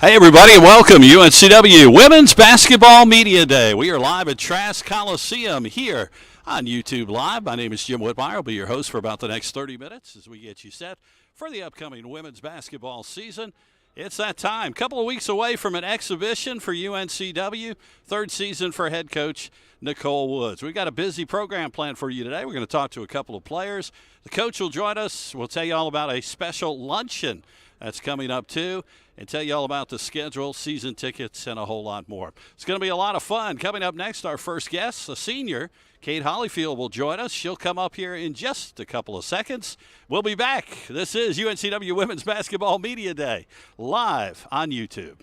Hey everybody, and welcome UNCW Women's Basketball Media Day. We are live at Trask Coliseum here on YouTube Live. My name is Jim Whitmire. I'll be your host for about the next 30 minutes as we get you set for the upcoming women's basketball season. It's that time. Couple of weeks away from an exhibition for UNCW, third season for head coach Nicole Woods. We've got a busy program planned for you today. We're going to talk to a couple of players. The coach will join us. We'll tell you all about a special luncheon that's coming up too, and tell you all about the schedule, season tickets, and a whole lot more. It's going to be a lot of fun. Coming up next, our first guest, a senior, Kate Hollyfield, will join us. She'll come up here in just a couple of seconds. We'll be back. This is UNCW Women's Basketball Media Day, live on YouTube.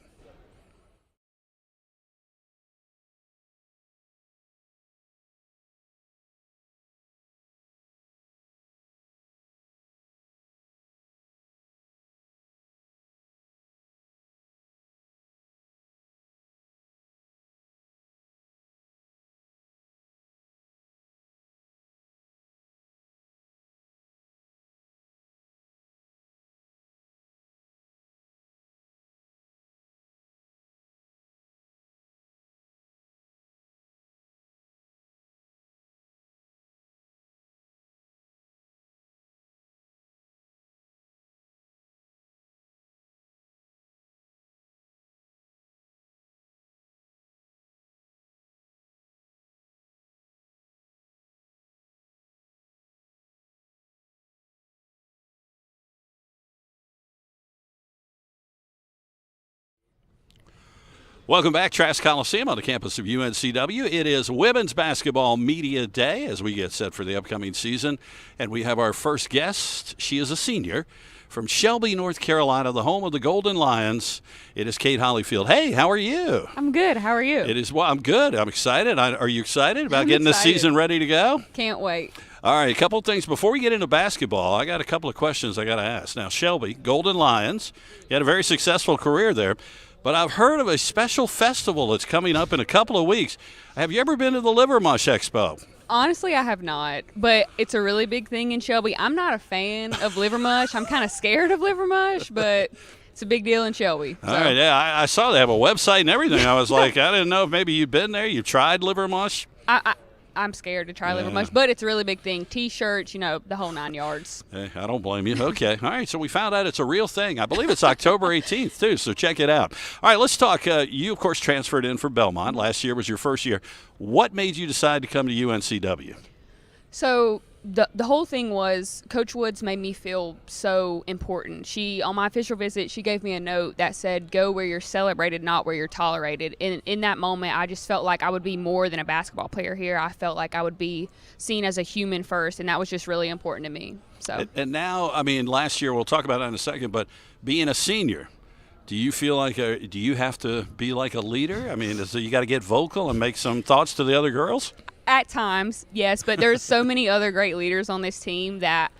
Welcome back, Trask Coliseum on the campus of UNCW. It is Women's Basketball Media Day as we get set for the upcoming season. And we have our first guest. She is a senior from Shelby, North Carolina, the home of the Golden Lions. It is Kate Hollyfield. Hey, how are you? I'm good. How are you? It is. Well, I'm good. I'm excited. Are you excited about getting the season ready to go? Can't wait. All right, a couple of things. Before we get into basketball, I got a couple of questions I got to ask. Now, Shelby, Golden Lions, you had a very successful career there. But I've heard of a special festival that's coming up in a couple of weeks. Have you ever been to the Liver Mush Expo? Honestly, I have not, but it's a really big thing in Shelby. I'm not a fan of liver mush. I'm kind of scared of liver mush, but it's a big deal in Shelby. So. All right, yeah, I saw they have a website and everything. I was like, I didn't know if maybe you've been there. You tried liver mush? I'm scared to try liver mush, but it's a really big thing. T-shirts, the whole 9 yards. Hey, I don't blame you. Okay. All right, so we found out it's a real thing. I believe it's October 18th, too, so check it out. All right, let's talk. You, of course, transferred in from Belmont. Last year was your first year. What made you decide to come to UNCW? So the whole thing was Coach Woods made me feel so important. On my official visit, she gave me a note that said, go where you're celebrated, not where you're tolerated. And in that moment, I just felt like I would be more than a basketball player here. I felt like I would be seen as a human first, and that was just really important to me. So. And now, I mean, last year, we'll talk about that in a second, but being a senior, do you feel like do you have to be like a leader? I mean, you got to get vocal and make some thoughts to the other girls? At times, yes, but there's so many other great leaders on this team that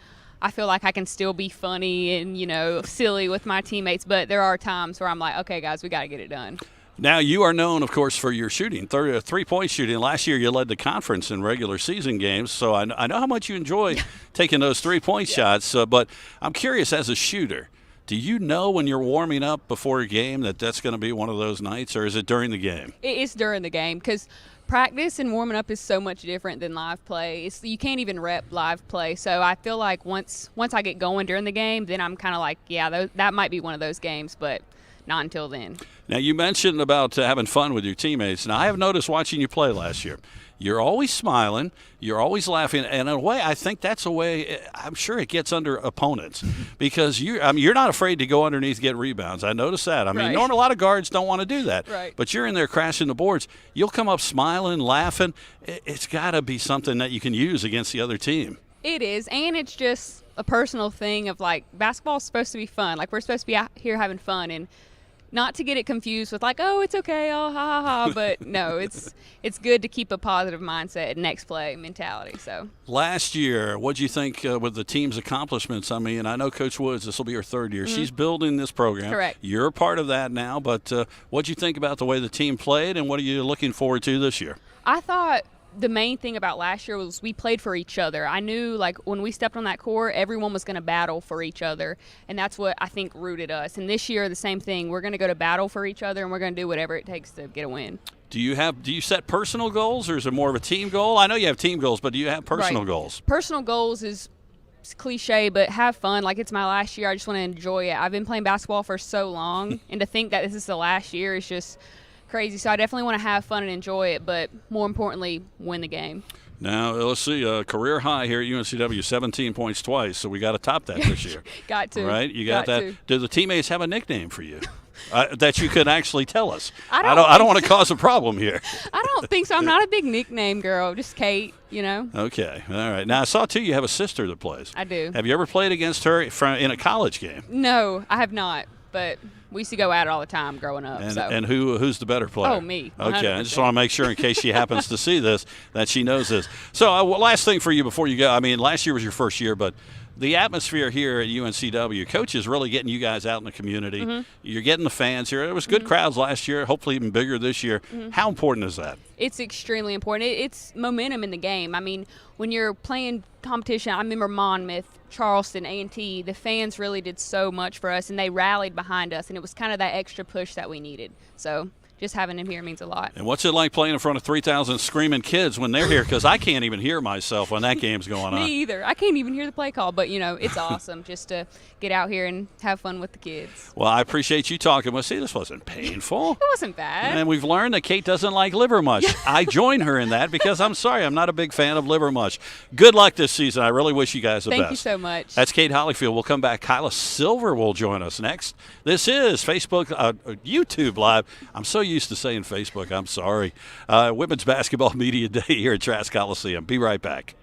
I feel like I can still be funny and, silly with my teammates, but there are times where I'm like, okay, guys, we got to get it done. Now, you are known, of course, for your shooting, three-point shooting. Last year, you led the conference in regular season games, so I know how much you enjoy taking those three-point shots, but I'm curious, as a shooter, do you know when you're warming up before a game that's going to be one of those nights, or is it during the game? It's during the game because practice and warming up is so much different than live play. You can't even rep live play. So I feel like once I get going during the game, then I'm kind of like, yeah, that might be one of those games, but not until then. Now, you mentioned about having fun with your teammates. Now, I have noticed watching you play last year, you're always smiling, you're always laughing, and in a way, I think that's a way, I'm sure it gets under opponents because you're not afraid to go underneath, get rebounds. I noticed that. I mean, right. A lot of guards don't want to do that, right. But you're in there crashing the boards. You'll come up smiling, laughing. It's got to be something that you can use against the other team. It is, and it's just a personal thing of, like, basketball's supposed to be fun. Like, we're supposed to be out here having fun, and not to get it confused with like, oh, it's okay, oh, ha, ha, ha. But no, it's good to keep a positive mindset and next play mentality. So last year, what'd you think with the team's accomplishments? I mean, I know Coach Woods, this will be her third year. Mm-hmm. She's building this program. Correct. You're a part of that now, but what'd you think about the way the team played, and what are you looking forward to this year? I thought the main thing about last year was we played for each other. I knew, like, when we stepped on that court, everyone was going to battle for each other, and that's what I think rooted us. And this year, the same thing. We're going to go to battle for each other, and we're going to do whatever it takes to get a win. Do you set personal goals, or is it more of a team goal? I know you have team goals, but do you have personal goals? Personal goals is cliche, but have fun. Like, it's my last year. I just want to enjoy it. I've been playing basketball for so long, and to think that this is the last year is just crazy. So I definitely want to have fun and enjoy it, but more importantly, win the game. Now, let's see, career high here at UNCW, 17 points twice, so we got to top that this year. Got to. Right? You got that. To. Do the teammates have a nickname for you that you could actually tell us? I don't want to cause a problem here. I don't think so. I'm not a big nickname girl, just Kate, Okay. All right. Now, I saw, too, you have a sister that plays. I do. Have you ever played against her in a college game? No, I have not, but we used to go at it all the time growing up. And who's the better player? Oh, me. 100%. Okay, I just want to make sure, in case she happens to see this, that she knows this. So, last thing for you before you go. I mean, last year was your first year, but the atmosphere here at UNCW, Coach is really getting you guys out in the community. Mm-hmm. You're getting the fans here. There was good crowds last year, hopefully even bigger this year. Mm-hmm. How important is that? It's extremely important. It's momentum in the game. I mean, when you're playing competition, I remember Monmouth, Charleston, A&T, the fans really did so much for us, and they rallied behind us, and it was kind of that extra push that we needed. So just having them here means a lot. And what's it like playing in front of 3,000 screaming kids when they're here? Because I can't even hear myself when that game's going on. Me either. I can't even hear the play call, but, it's awesome just to get out here and have fun with the kids. Well, I appreciate you talking with us. See, this wasn't painful. It wasn't bad. And we've learned that Kate doesn't like liver mush. I join her in that because I'm sorry, I'm not a big fan of liver mush. Good luck this season. I really wish you guys the best. Thank you so much. That's Kate Hollyfield. We'll come back. Kyla Silver will join us next. This is YouTube Live. I'm so used to saying Facebook. I'm sorry. Women's Basketball Media Day here at Trask Coliseum. Be right back.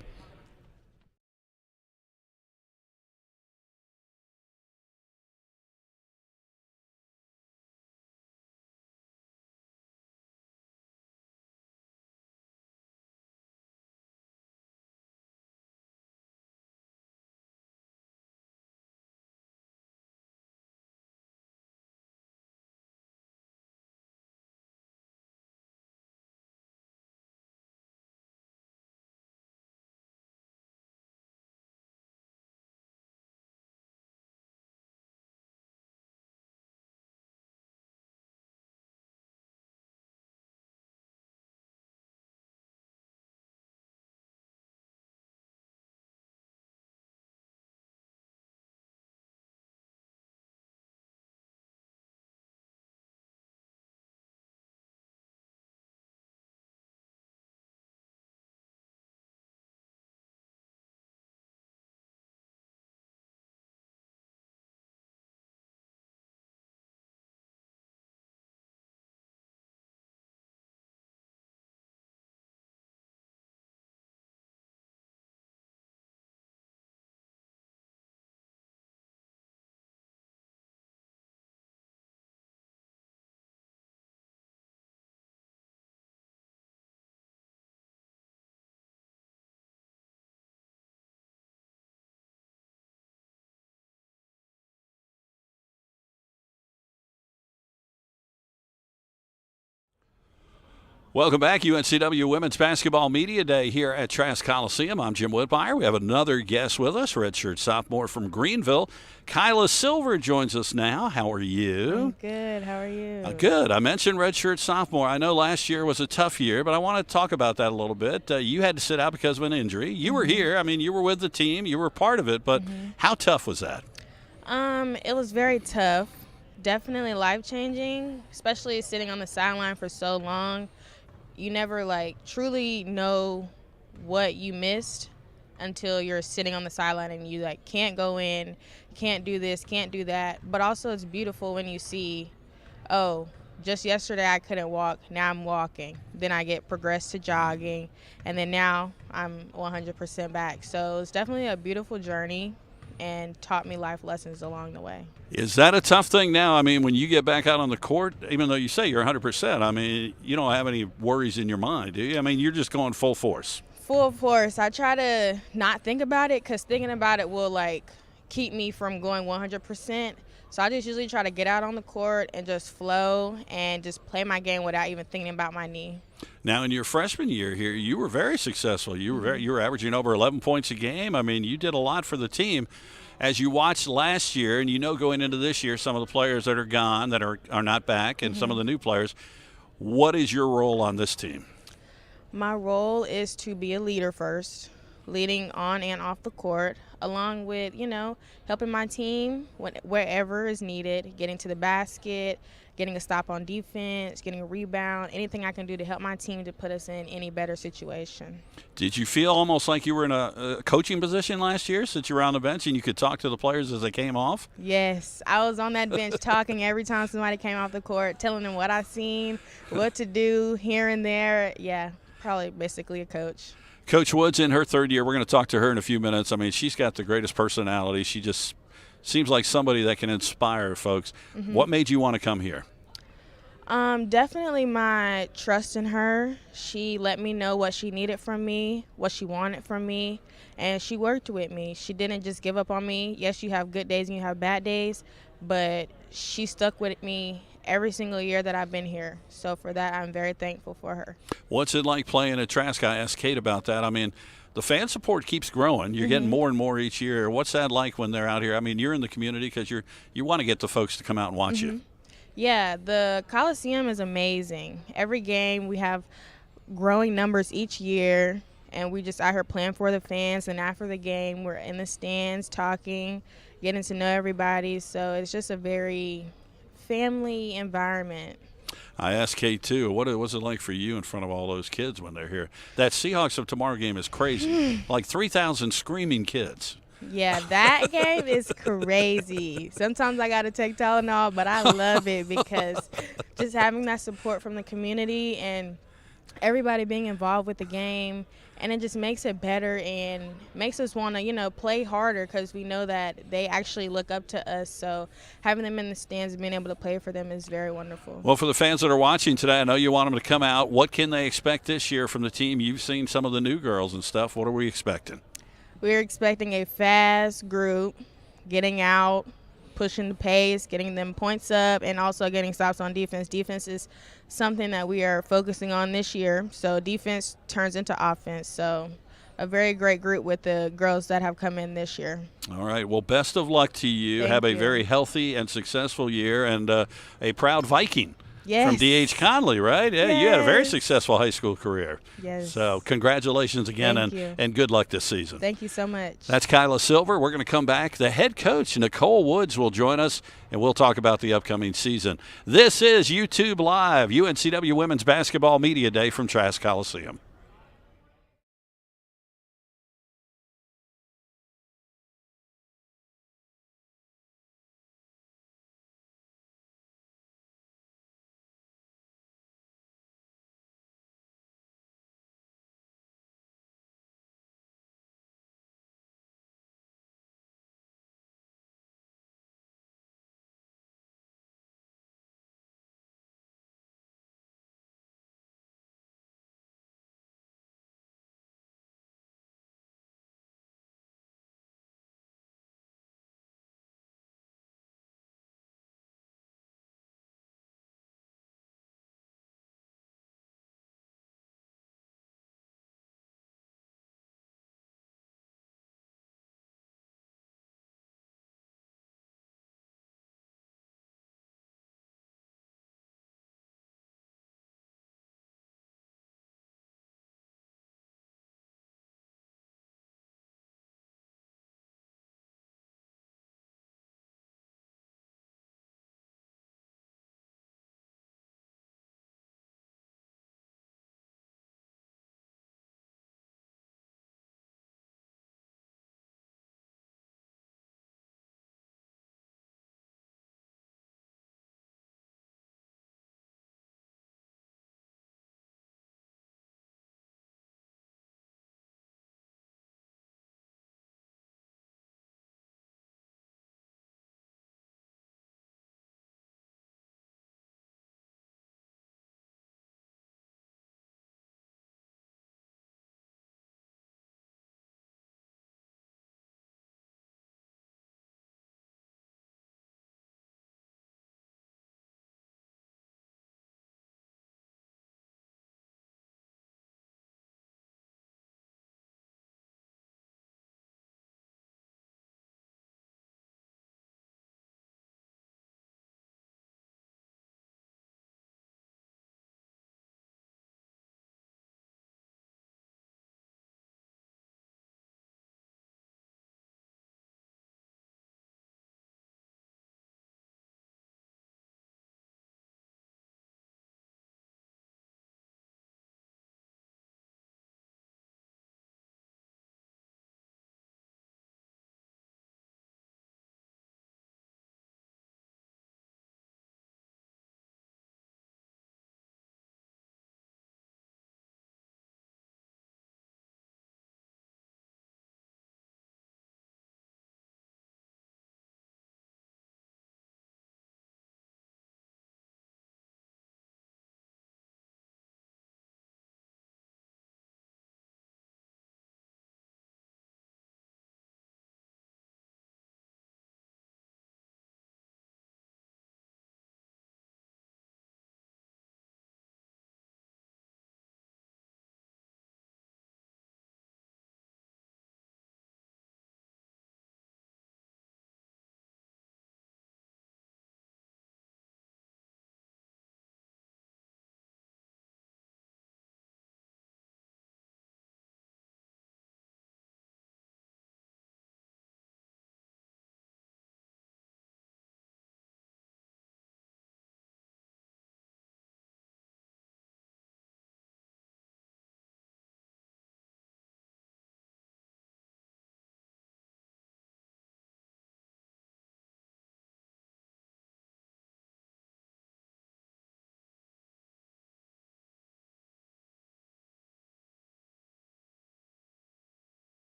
Welcome back, UNCW Women's Basketball Media Day here at Trask Coliseum. I'm Jim Whitmire. We have another guest with us, redshirt sophomore from Greenville. Kyla Silver joins us now. How are you? I'm good. How are you? Good. I mentioned redshirt sophomore. I know last year was a tough year, but I want to talk about that a little bit. You had to sit out because of an injury. You were here. I mean, you were with the team. You were part of it, but how tough was that? It was very tough. Definitely life-changing, especially sitting on the sideline for so long. You never, truly know what you missed until you're sitting on the sideline and you, can't go in, can't do this, can't do that. But also it's beautiful when you see, oh, just yesterday I couldn't walk, now I'm walking. Then I get progressed to jogging, and then now I'm 100% back. So it's definitely a beautiful journey and taught me life lessons along the way. Is that a tough thing now? I mean, when you get back out on the court, even though you say you're 100%, I mean, you don't have any worries in your mind, do you? I mean, you're just going full force. Full force. I try to not think about it because thinking about it will, keep me from going 100%. So I just usually try to get out on the court and just flow and just play my game without even thinking about my knee. Now, in your freshman year here, you were very successful. You were averaging over 11 points a game. I mean, you did a lot for the team. As you watched last year, and you know going into this year, some of the players that are gone, that are not back, and some of the new players, what is your role on this team? My role is to be a leader first, leading on and off the court, along with, helping my team wherever is needed, getting to the basket, getting a stop on defense, getting a rebound, anything I can do to help my team to put us in any better situation. Did you feel almost like you were in a coaching position last year since you were on the bench and you could talk to the players as they came off? Yes, I was on that bench talking every time somebody came off the court, telling them what I seen, what to do here and there. Yeah, probably basically a coach. Coach Woods in her third year. We're going to talk to her in a few minutes. I mean, she's got the greatest personality. She just seems like somebody that can inspire folks. What made you want to come here? Definitely my trust in her. She let me know what she needed from me, what she wanted from me, and she worked with me. She didn't just give up on me. Yes, you have good days and you have bad days, but she stuck with me every single year that I've been here. So for that, I'm very thankful for her. What's it like playing at Trask? I asked Kate about that. I mean, the fan support keeps growing. You're getting more and more each year. What's that like when they're out here? I mean, you're in the community because you want to get the folks to come out and watch you. Yeah, the Coliseum is amazing. Every game we have growing numbers each year, and we just out here playing for the fans. And after the game, we're in the stands talking, getting to know everybody. So it's just a very family environment. I asked Kate, too, what was it like for you in front of all those kids when they're here? That Seahawks of Tomorrow game is crazy. Like 3,000 screaming kids. Yeah, that game is crazy. Sometimes I got to take Tylenol, but I love it because just having that support from the community and everybody being involved with the game, and it just makes it better and makes us want to, play harder because we know that they actually look up to us. So having them in the stands and being able to play for them is very wonderful. Well, for the fans that are watching today, I know you want them to come out. What can they expect this year from the team? You've seen some of the new girls and stuff. What are we expecting? We're expecting a fast group, getting out, pushing the pace, getting them points up, and also getting stops on defense. Defense is something that we are focusing on this year. So defense turns into offense. So a very great group with the girls that have come in this year. All right. Well, best of luck to you. Thank Have a you. very healthy and successful year, and a proud Viking. Yes. From D.H. Conley, right? Yeah, you had a very Yes. successful high school career. Yes. So congratulations again, Thank you. and good luck this season. Thank you so much. That's Kyla Silver. We're going to come back. The head coach, Nicole Woods, will join us, and we'll talk about the upcoming season. This is YouTube Live, UNCW Women's Basketball Media Day from Trask Coliseum.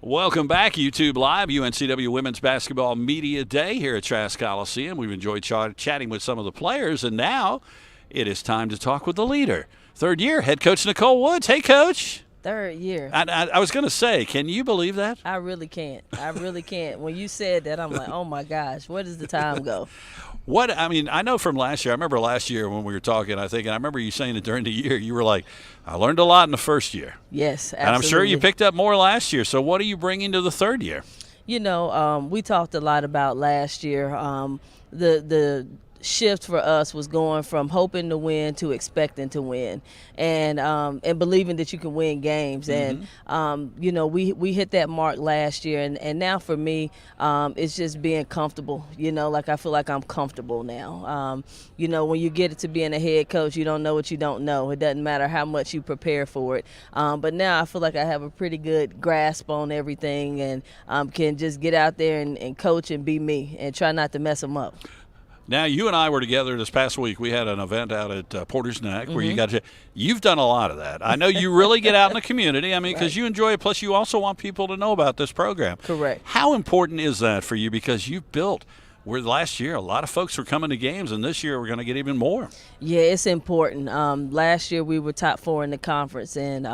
Welcome back, YouTube Live, UNCW Women's Basketball Media Day here at Trask Coliseum. We've enjoyed chatting with some of the players, and now it is time to talk with the leader. Third year, head coach Nicole Woods. Hey, Coach. Third year. I was going to say, can you believe that? I really can't. I really can't. When you said that, I'm like, oh, my gosh, where does the time go? I know from last year, I remember last year when we were talking, I remember you saying that during the year, you were like, I learned a lot in the first year. Yes, absolutely. And I'm sure you picked up more last year. So what are you bringing to the third year? You know, we talked a lot about last year. The shift for us was going from hoping to win to expecting to win, and believing that you can win games. And you know, we hit that mark last year, and now for me, it's just being comfortable. You know, like I feel like I'm comfortable now. You know, when you get it to being a head coach, you don't know what you don't know. It doesn't matter how much you prepare for it. But now I feel like I have a pretty good grasp on everything, and can just get out there and coach and be me and try not to mess them up. Now, you and I were together this past week. We had an event out at Porter's Neck where you've done a lot of that. I know you really get out in the community. I mean, because you enjoy it. Plus, you also want people to know about this program. Correct. How important is that for you? Because you've built where last year a lot of folks were coming to games, and this year we're going to get even more. Yeah, it's important. Last year we were top 4 in the conference and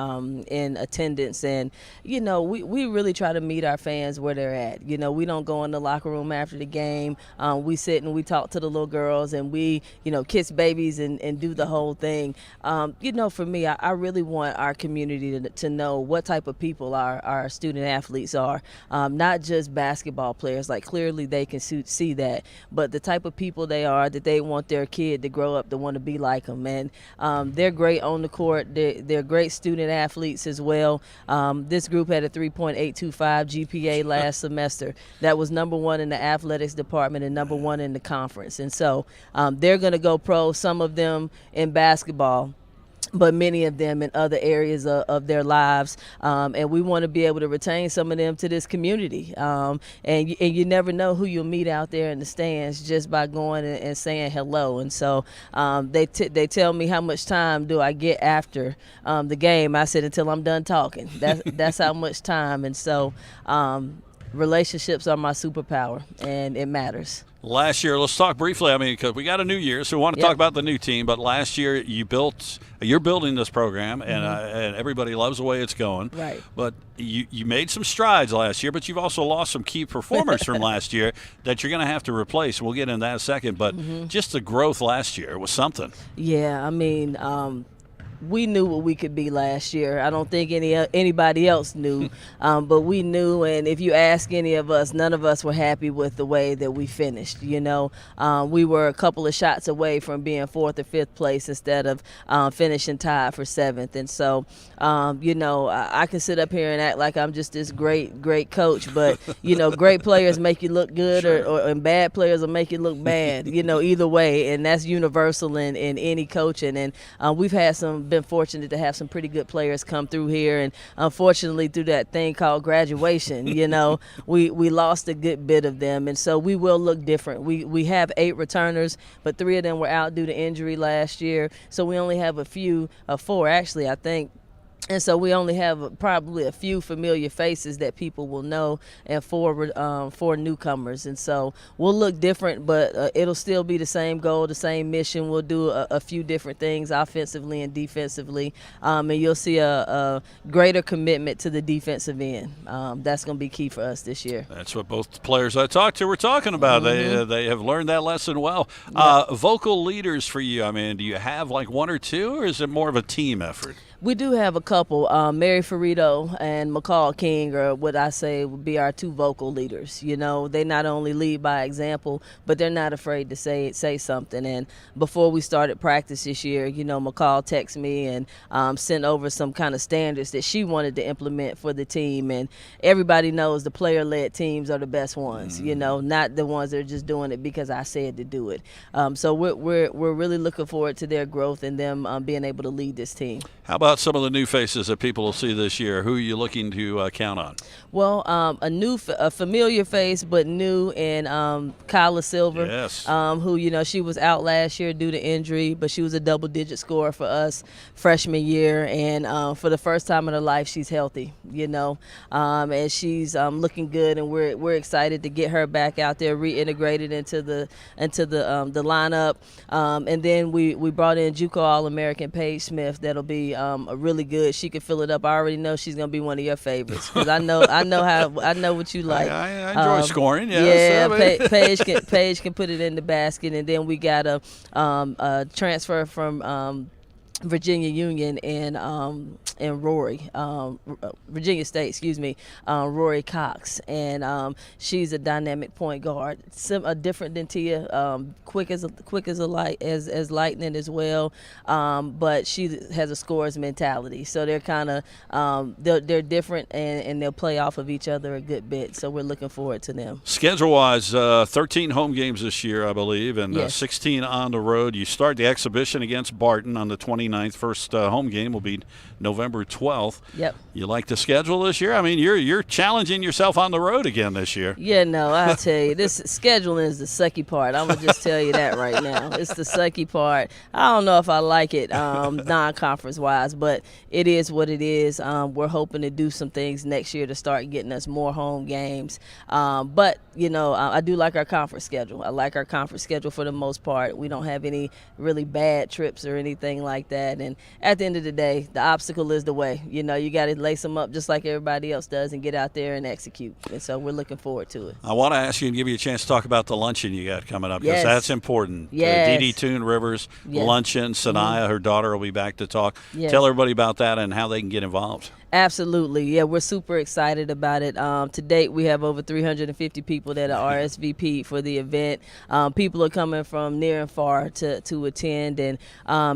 in attendance, and you know, we really try to meet our fans where they're at. You know, we don't go in the locker room after the game. We sit and we talk to the little girls, and we, you know, kiss babies and do the whole thing. You know, for me, I really want our community to know what type of people our student athletes are. Not just basketball players. Like, clearly they can see that, but the type of people they are, that they want their kid to grow up to want to be like them. And they're great on the court. They're great student athletes as well. This group had a 3.825 GPA last semester. That was #1 in the athletics department and #1 in the conference. And so they're going to go pro, some of them in basketball, but many of them in other areas of their lives, and we want to be able to retain some of them to this community. And you never know who you'll meet out there in the stands just by going and saying hello. And so they tell me, how much time do I get after the game? I said, until I'm done talking. That's how much time. And so relationships are my superpower, and it matters. Last year, let's talk briefly. I mean, because we got a new year, so we want to talk about the new team. But last year, you're building this program, and everybody loves the way it's going. Right. But you made some strides last year, but you've also lost some key performers from last year that you're going to have to replace. We'll get into that in a second. But just the growth last year was something. Yeah, I mean, we knew what we could be last year. I don't think anybody else knew, but we knew. And if you ask any of us, none of us were happy with the way that we finished. You know, we were a couple of shots away from being 4th or 5th place instead of finishing tied for 7th. And so, you know, I can sit up here and act like I'm just this great coach, but you know, great players make you look good, and bad players will make you look bad. You know, either way, and that's universal in any coaching. And we've had been fortunate to have some pretty good players come through here, and unfortunately through that thing called graduation, you know, we lost a good bit of them, and so we will look different. We have 8 returners, but 3 of them were out due to injury last year, so we only have 4 actually, I think. And so we only have probably a few familiar faces that people will know, and 4 newcomers. And so we'll look different, but it'll still be the same goal, the same mission. We'll do a few different things offensively and defensively, and you'll see a greater commitment to the defensive end. That's going to be key for us this year. That's what both players I talked to were talking about. They have learned that lesson well. Vocal leaders for you, I mean, do you have like 1 or 2, or is it more of a team effort? We do have a couple. Mary Ferrito and McCall King are what I say would be our 2 vocal leaders. You know, they not only lead by example, but they're not afraid to say something. And before we started practice this year, you know, McCall texted me and sent over some kind of standards that she wanted to implement for the team. And everybody knows the player-led teams are the best ones, you know, not the ones that are just doing it because I said to do it. So we're really looking forward to their growth and them being able to lead this team. How about about some of the new faces that people will see this year? Who are you looking to count on? Well, a familiar face, but new in Kyla Silver. Yes. Who, she was out last year due to injury, but she was a double-digit scorer for us freshman year. And for the first time in her life, she's healthy, and she's looking good. And we're excited to get her back out there, reintegrated into the lineup. And then we brought in JUCO All-American Paige Smith. That'll be a really good. She can fill it up. I already know she's gonna be one of your favorites because I know what you like. I enjoy scoring. Yeah, So. Paige can put it in the basket, and then we got a transfer from Virginia Union and Rory, Virginia State, excuse me, Rory Cox, and she's a dynamic point guard, different than Tia, quick as lightning as well, but she has a scorer's mentality. So they're kind of they're different and they'll play off of each other a good bit. So we're looking forward to them. Schedule-wise, 13 home games this year, I believe, and Yes. 16 on the road. You start the exhibition against Barton on the 29th. First home game will be November 12th. Yep. You like the schedule this year? I mean, you're challenging yourself on the road again this year. Yeah, no, I'll tell you, this scheduling is the sucky part. I'm going to just tell you that right now. It's the sucky part. I don't know if I like it non-conference-wise, but it is what it is. We're hoping to do some things next year to start getting us more home games. But, I do like our conference schedule. I like our conference schedule for the most part. We don't have any really bad trips or anything like that. And at the end of the day, the obstacle is the way. You got to lace them up just like everybody else does and get out there and execute. And so we're looking forward to it. I want to ask you and give you a chance to talk about the luncheon you got coming up because Yes. that's important. Yes. Dee Dee Toon Rivers Yes. luncheon. Sanaya, her daughter, will be back to talk. Yes. Tell everybody about that and how they can get involved. Absolutely. Yeah, we're super excited about it. To date, we have over 350 people that are RSVP'd for the event. People are coming from near and far to attend, and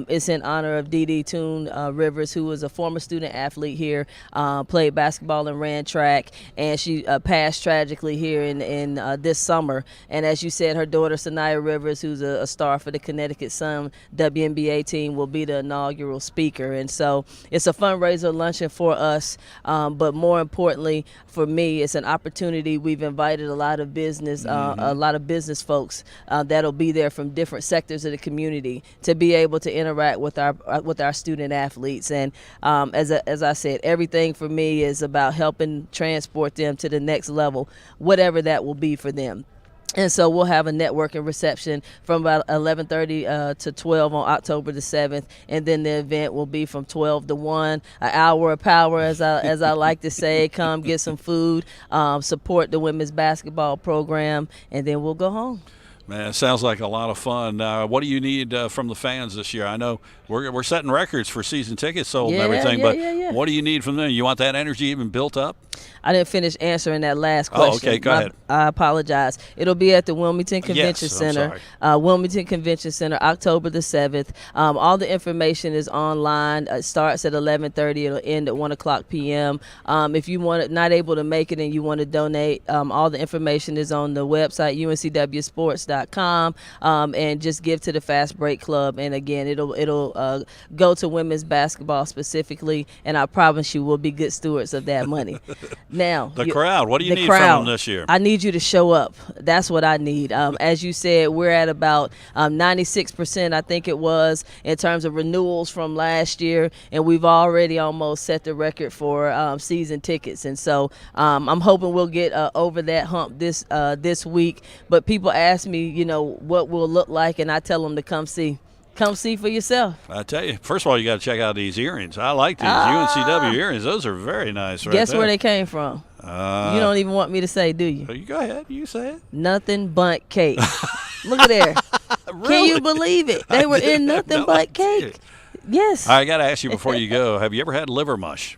it's in honor of Dee Dee Toon Rivers, who was a former student athlete here, played basketball and ran track, and she passed tragically here in this summer. And as you said, her daughter, Sanaya Rivers, who's a star for the Connecticut Sun WNBA team, will be the inaugural speaker. And so it's a fundraiser luncheon for us, but more importantly for me, it's an opportunity. We've invited a lot of business folks that'll be there from different sectors of the community to be able to interact with our student athletes. And as I said, everything for me is about helping transport them to the next level, whatever that will be for them. And so we'll have a networking reception from about 11:30 to 12 on October the 7th, and then the event will be from 12 to 1, an hour of power, as I like to say. Come get some food, support the women's basketball program, and then we'll go home. Man, it sounds like a lot of fun. What do you need from the fans this year? I know we're setting records for season tickets sold and everything, but what do you need from them? You want that energy even built up? I didn't finish answering that last question. Oh, okay, go ahead. I apologize. It'll be at the Wilmington Convention Center. Wilmington Convention Center, October the 7th. All the information is online. It starts at 11:30. It'll end at 1 o'clock p.m. If you not able to make it and you want to donate, all the information is on the website, uncwsports.com, and just give to the Fast Break Club. And again, it'll go to women's basketball specifically, and I promise you we'll be good stewards of that money. Now, the crowd, what do you need crowd, from them this year? I need you to show up. That's what I need. As you said, we're at about 96%, I think it was, in terms of renewals from last year, and we've already almost set the record for season tickets. And so I'm hoping we'll get over that hump this week. But people ask me, what we'll look like, and I tell them to come see. Come see for yourself. I tell you, first of all, you got to check out these earrings. I like these UNCW earrings. Those are very nice. Guess there. where they came from? You don't even want me to say, do you? You go ahead. You say it. Nothing but cake. Look at there. Really? Can you believe it? They were in nothing but cake. Yes. I got to ask you before you go, have you ever had liver mush?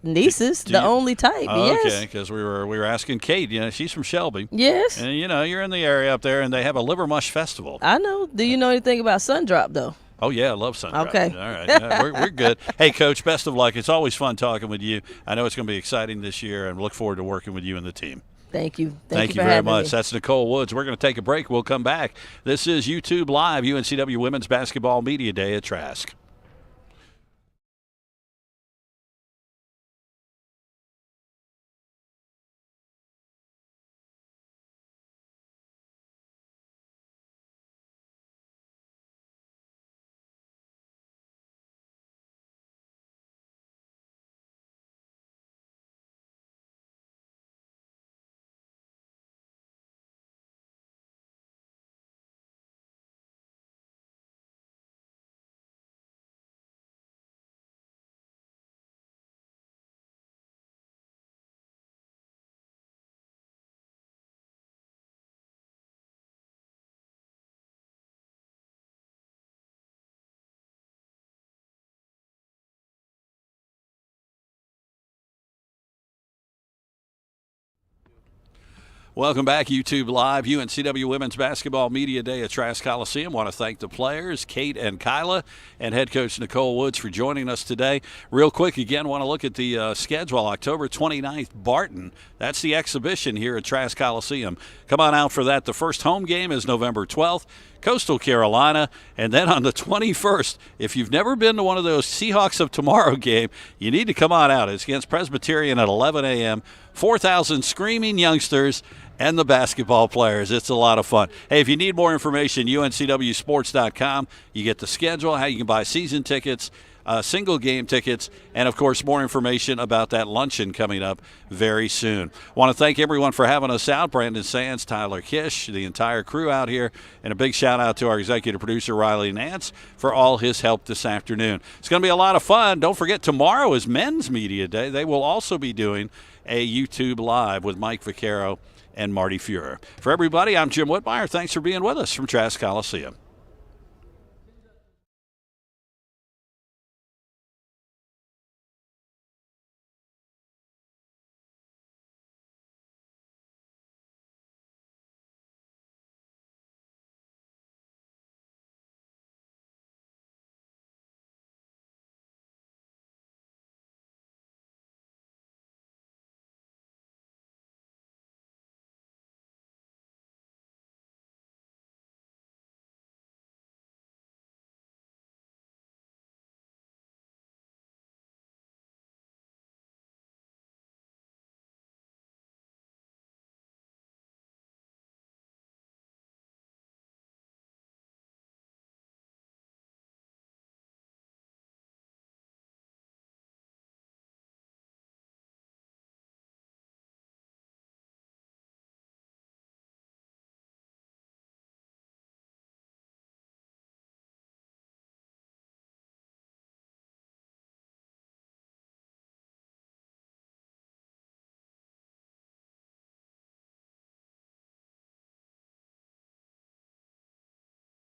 Nieces, the only type. Yes. Okay, because we were asking Kate. She's from Shelby. Yes. And you're in the area up there, and they have a liver mush festival. I know. Do you know anything about Sundrop though? Oh yeah, I love Sundrop. Okay. All right, yeah, we're good. Hey, Coach, best of luck. It's always fun talking with you. I know it's going to be exciting this year, and look forward to working with you and the team. Thank you. Thank you very much. That's Nicole Woods. We're going to take a break. We'll come back. This is YouTube Live, UNCW Women's Basketball Media Day at Trask. Welcome back, YouTube Live, UNCW Women's Basketball Media Day at Trask Coliseum. Want to thank the players, Kate and Kyla, and head coach Nicole Woods for joining us today. Real quick, again, want to look at the schedule. October 29th, Barton. That's the exhibition here at Trask Coliseum. Come on out for that. The first home game is November 12th. Coastal Carolina, and then on the 21st, if you've never been to one of those Seahawks of Tomorrow game, you need to come on out. It's against Presbyterian at 11 a.m. 4,000 screaming youngsters and the basketball players. It's a lot of fun. Hey, if you need more information, uncwsports.com. You get the schedule, how you can buy season tickets, single game tickets, and of course more information about that luncheon coming up very soon. Want to thank everyone for having us out. Brandon Sands, Tyler Kish, the entire crew out here, and a big shout out to our executive producer Riley Nance for all his help this afternoon. It's going to be a lot of fun. Don't forget, tomorrow is Men's Media Day. They will also be doing a YouTube Live with Mike Vaccaro and Marty Fuhrer. For everybody, I'm Jim Whitmire. Thanks for being with us from Trask Coliseum.